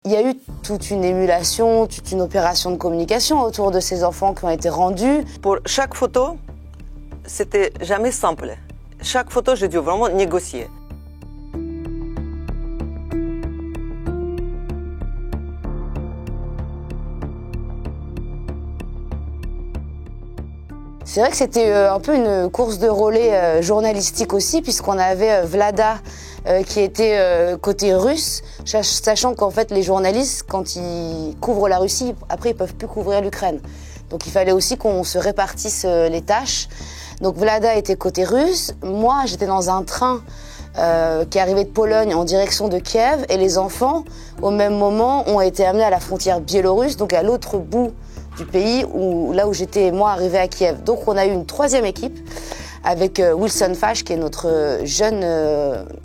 Il y a eu toute une émulation, toute une opération de communication autour de ces enfants qui ont été rendus. Pour chaque photo, c'était jamais simple. Chaque photo, j'ai dû vraiment négocier. C'est vrai que c'était un peu une course de relais journalistique aussi, puisqu'on avait Vlada qui était côté russe, sachant qu'en fait les journalistes, quand ils couvrent la Russie, après ils peuvent plus couvrir l'Ukraine. Donc il fallait aussi qu'on se répartisse les tâches. Donc Vlada était côté russe, moi j'étais dans un train qui arrivait de Pologne en direction de Kiev, et les enfants, au même moment, ont été amenés à la frontière biélorusse, donc à l'autre bout du pays, là où j'étais moi arrivée à Kiev. Donc on a eu une troisième équipe avec Wilson Fash, qui est notre jeune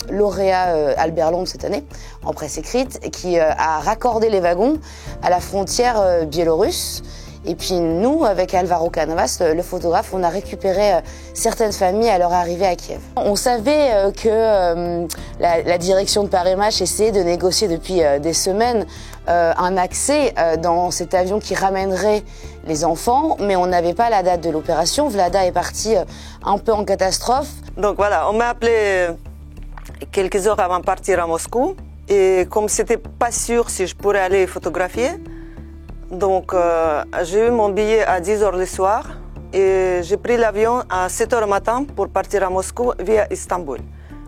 lauréat Albert Londres cette année en presse écrite, qui a raccordé les wagons à la frontière biélorusse. Et puis nous, avec Alvaro Canovas, le photographe, on a récupéré certaines familles à leur arrivée à Kiev. On savait que la direction de Paris Match essayait de négocier depuis des semaines un accès dans cet avion qui ramènerait les enfants, mais on n'avait pas la date de l'opération. Vlada est parti un peu en catastrophe. Donc voilà, on m'a appelé quelques heures avant de partir à Moscou, et comme c'était pas sûr si je pourrais aller photographier, donc j'ai eu mon billet à 10 h le soir et j'ai pris l'avion à 7 h le matin pour partir à Moscou via Istanbul.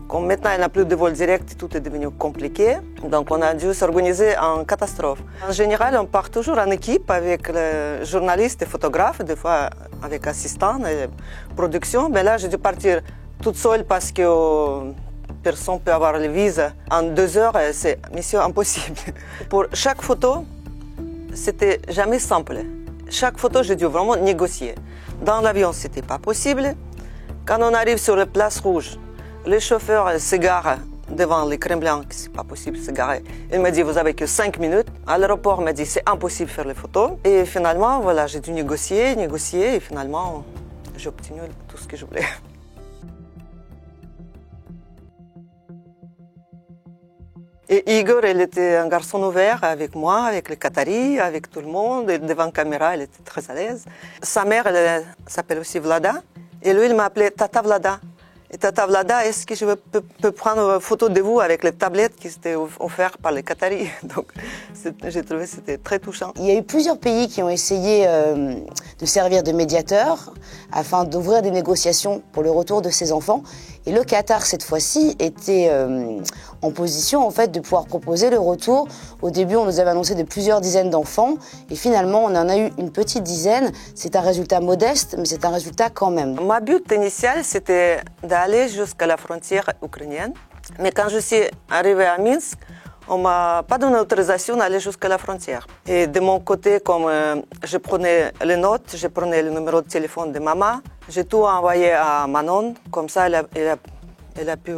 Comme maintenant il n'y a plus de vol direct, tout est devenu compliqué, donc on a dû s'organiser en catastrophe. En général, on part toujours en équipe avec les journalistes et photographes, des fois avec assistants et production, mais là j'ai dû partir toute seule parce que personne ne peut avoir le visa. En 2 heures, c'est mission impossible. Pour chaque photo, c'était jamais simple. Chaque photo, j'ai dû vraiment négocier. Dans l'avion, c'était pas possible. Quand on arrive sur la place rouge, le chauffeur se gare devant le Kremlin, c'est pas possible de se garer. Il m'a dit, vous avez que 5 minutes. À l'aéroport, il m'a dit, c'est impossible de faire les photos. Et finalement, voilà, j'ai dû négocier, et finalement, j'ai obtenu tout ce que je voulais. Et Igor, il était un garçon ouvert avec moi, avec les Qataris, avec tout le monde. Et devant la caméra, il était très à l'aise. Sa mère, elle s'appelle aussi Vlada. Et lui, il m'a appelé Tata Vlada. Et Tata Vlada, est-ce que je peux prendre une photo de vous avec les tablettes qui étaient offertes par les Qataris? Donc, j'ai trouvé que c'était très touchant. Il y a eu plusieurs pays qui ont essayé de servir de médiateurs afin d'ouvrir des négociations pour le retour de ces enfants. Et le Qatar, cette fois-ci, était en position en fait, de pouvoir proposer le retour. Au début, on nous avait annoncé de plusieurs dizaines d'enfants. Et finalement, on en a eu une petite dizaine. C'est un résultat modeste, mais c'est un résultat quand même. Ma but initial, c'était d'aller jusqu'à la frontière ukrainienne. Mais quand je suis arrivée à Minsk, on ne m'a pas donné l'autorisation d'aller jusqu'à la frontière. Et de mon côté, comme je prenais les notes, je prenais le numéro de téléphone de maman, j'ai tout envoyé à Manon, comme ça elle a pu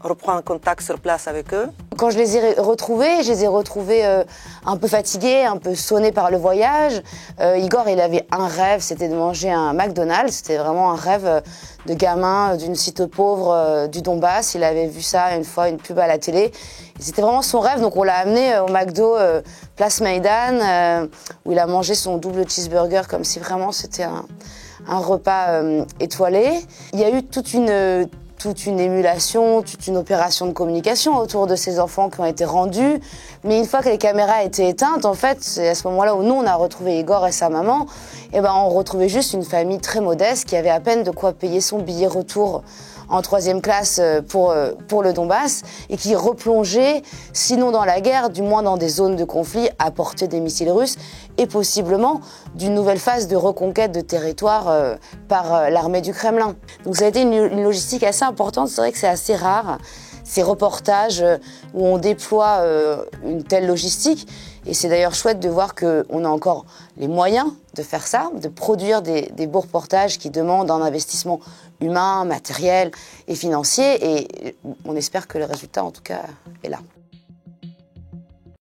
reprendre contact sur place avec eux. Quand je les ai retrouvés un peu fatigués, un peu sonnés par le voyage. Igor, il avait un rêve, c'était de manger un McDonald's. C'était vraiment un rêve de gamin d'une cité pauvre du Donbass. Il avait vu ça une fois, une pub à la télé. C'était vraiment son rêve, donc on l'a amené au McDo Place Maïdan, où il a mangé son double cheeseburger comme si vraiment c'était un repas étoilé. Il y a eu toute une émulation, toute une opération de communication autour de ces enfants qui ont été rendus. Mais une fois que les caméras étaient éteintes, en fait, c'est à ce moment-là où nous, on a retrouvé Igor et sa maman, et ben, on retrouvait juste une famille très modeste qui avait à peine de quoi payer son billet retour en 3e classe pour le Donbass, et qui replongeait, sinon dans la guerre, du moins dans des zones de conflit à portée des missiles russes, et possiblement d'une nouvelle phase de reconquête de territoire par l'armée du Kremlin. Donc ça a été une logistique assez importante. C'est vrai que c'est assez rare, ces reportages où on déploie une telle logistique. Et c'est d'ailleurs chouette de voir qu'on a encore les moyens de faire ça, de produire des beaux reportages qui demandent un investissement humain, matériel et financier. Et on espère que le résultat, en tout cas, est là.